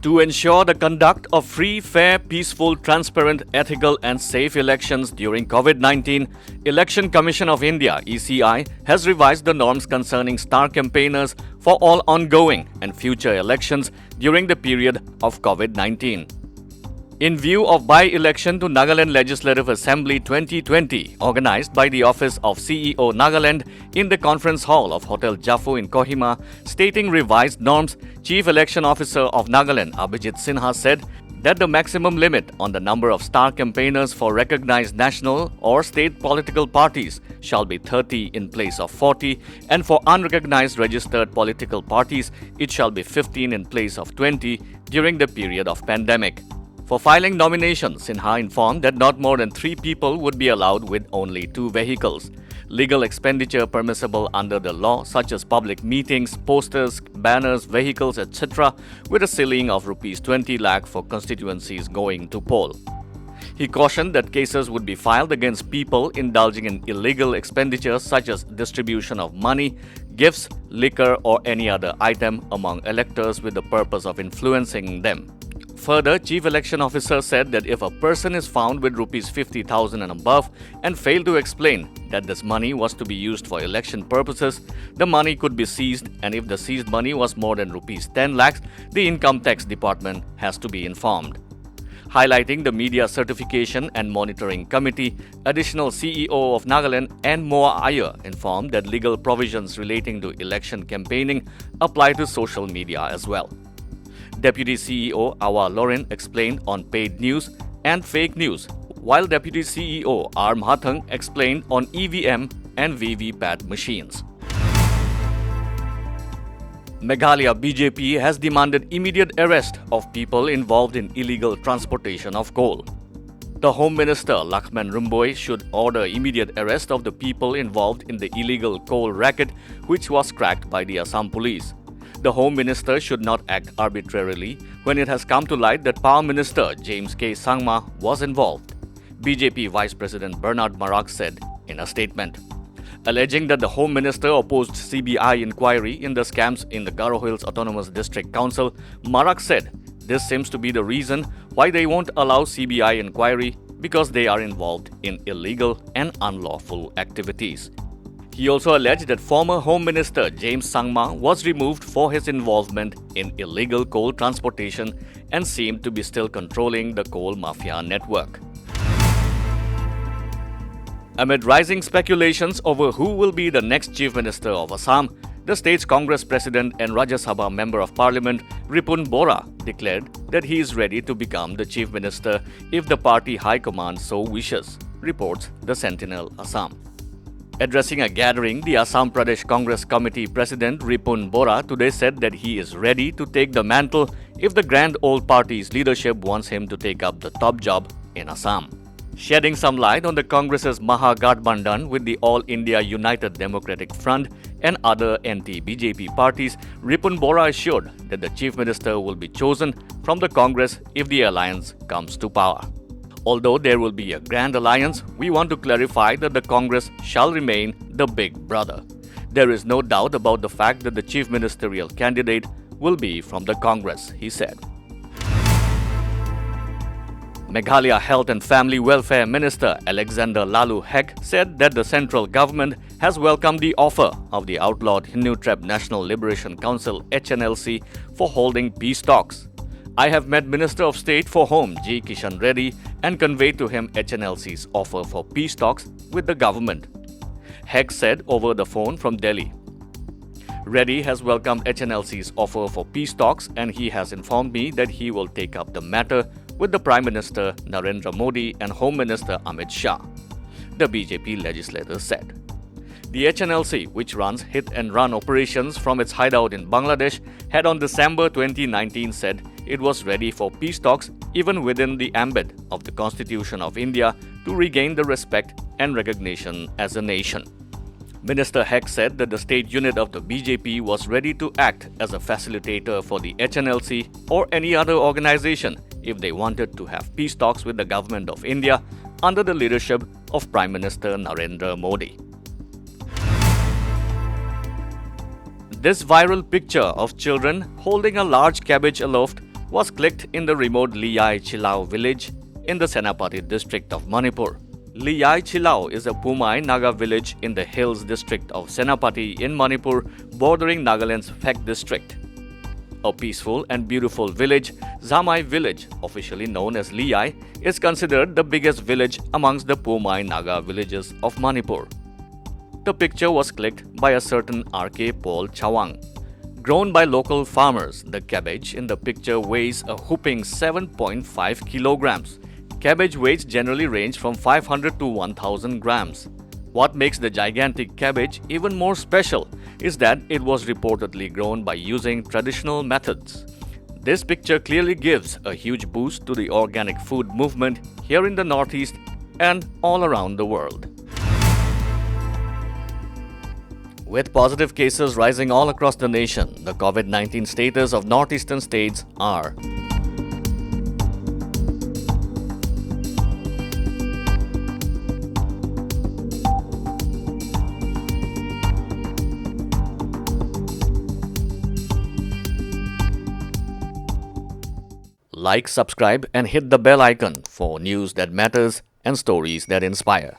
To ensure the conduct of free, fair, peaceful, transparent, ethical and safe elections during COVID-19, Election Commission of India (ECI) has revised the norms concerning star campaigners for all ongoing and future elections during the period of COVID-19. In view of by-election to Nagaland Legislative Assembly 2020, organized by the Office of CEO Nagaland in the Conference Hall of Hotel Jaffo in Kohima, stating revised norms, Chief Election Officer of Nagaland Abhijit Sinha said that the maximum limit on the number of star campaigners for recognized national or state political parties shall be 30 in place of 40, and for unrecognized registered political parties, it shall be 15 in place of 20 during the period of pandemic. For filing nominations, Sinha informed that not more than 3 people would be allowed with only 2 vehicles. Legal expenditure permissible under the law, such as public meetings, posters, banners, vehicles, etc., with a ceiling of Rs 20 lakh for constituencies going to poll. He cautioned that cases would be filed against people indulging in illegal expenditures such as distribution of money, gifts, liquor, or any other item among electors with the purpose of influencing them. Further, Chief Election Officer said that if a person is found with Rs 50,000 and above and failed to explain that this money was to be used for election purposes, the money could be seized, and if the seized money was more than Rs 10 lakhs, the Income Tax Department has to be informed. Highlighting the Media Certification and Monitoring Committee, additional CEO of Nagaland and Moa Iyer informed that legal provisions relating to election campaigning apply to social media as well. Deputy CEO Awa Loren explained on paid news and fake news, while Deputy CEO R. Mahathang explained on EVM and VVPAT machines. Meghalaya BJP has demanded immediate arrest of people involved in illegal transportation of coal. The Home Minister Lakshman Rumboi should order immediate arrest of the people involved in the illegal coal racket, which was cracked by the Assam police. The Home Minister should not act arbitrarily when it has come to light that Power Minister James K. Sangma was involved, BJP Vice President Bernard Marak said in a statement. Alleging that the Home Minister opposed CBI inquiry in the scams in the Garo Hills Autonomous District Council, Marak said this seems to be the reason why they won't allow CBI inquiry, because they are involved in illegal and unlawful activities. He also alleged that former Home Minister James Sangma was removed for his involvement in illegal coal transportation and seemed to be still controlling the coal mafia network. Amid rising speculations over who will be the next Chief Minister of Assam, the state's Congress President and Rajya Sabha Member of Parliament Ripun Bora declared that he is ready to become the Chief Minister if the party high command so wishes, reports the Sentinel Assam. Addressing a gathering, the Assam Pradesh Congress Committee President Ripun Bora today said that he is ready to take the mantle if the Grand Old Party's leadership wants him to take up the top job in Assam. Shedding some light on the Congress's Mahagathbandhan with the All India United Democratic Front and other anti-BJP parties, Ripun Bora assured that the Chief Minister will be chosen from the Congress if the alliance comes to power. Although there will be a grand alliance, we want to clarify that the Congress shall remain the big brother. There is no doubt about the fact that the chief ministerial candidate will be from the Congress, he said. Meghalaya Health and Family Welfare Minister Alexander Lalu Hek said that the central government has welcomed the offer of the outlawed Hindu Tribe National Liberation Council HNLC for holding peace talks. I have met Minister of State for Home G. Kishan Reddy and conveyed to him HNLC's offer for peace talks with the government, Hek said over the phone from Delhi. Reddy has welcomed HNLC's offer for peace talks, and he has informed me that he will take up the matter with the Prime Minister Narendra Modi and Home Minister Amit Shah, the BJP legislator said. The HNLC, which runs hit-and-run operations from its hideout in Bangladesh, had on December 2019 said it was ready for peace talks even within the ambit of the Constitution of India to regain the respect and recognition as a nation. Minister Hek said that the state unit of the BJP was ready to act as a facilitator for the HNLC or any other organization if they wanted to have peace talks with the government of India under the leadership of Prime Minister Narendra Modi. This viral picture of children holding a large cabbage aloft was clicked in the remote Liai Chilao village in the Senapati district of Manipur. Liai Chilao is a Pumai Naga village in the Hills district of Senapati in Manipur, bordering Nagaland's Phek district. A peaceful and beautiful village, Zamai village, officially known as Liai, is considered the biggest village amongst the Pumai Naga villages of Manipur. The picture was clicked by a certain R.K. Paul Chawang. Grown by local farmers, the cabbage in the picture weighs a whopping 7.5 kilograms. Cabbage weights generally range from 500 to 1000 grams. What makes the gigantic cabbage even more special is that it was reportedly grown by using traditional methods. This picture clearly gives a huge boost to the organic food movement here in the Northeast and all around the world. With positive cases rising all across the nation, the COVID-19 status of northeastern states are: like, subscribe, and hit the bell icon for news that matters and stories that inspire.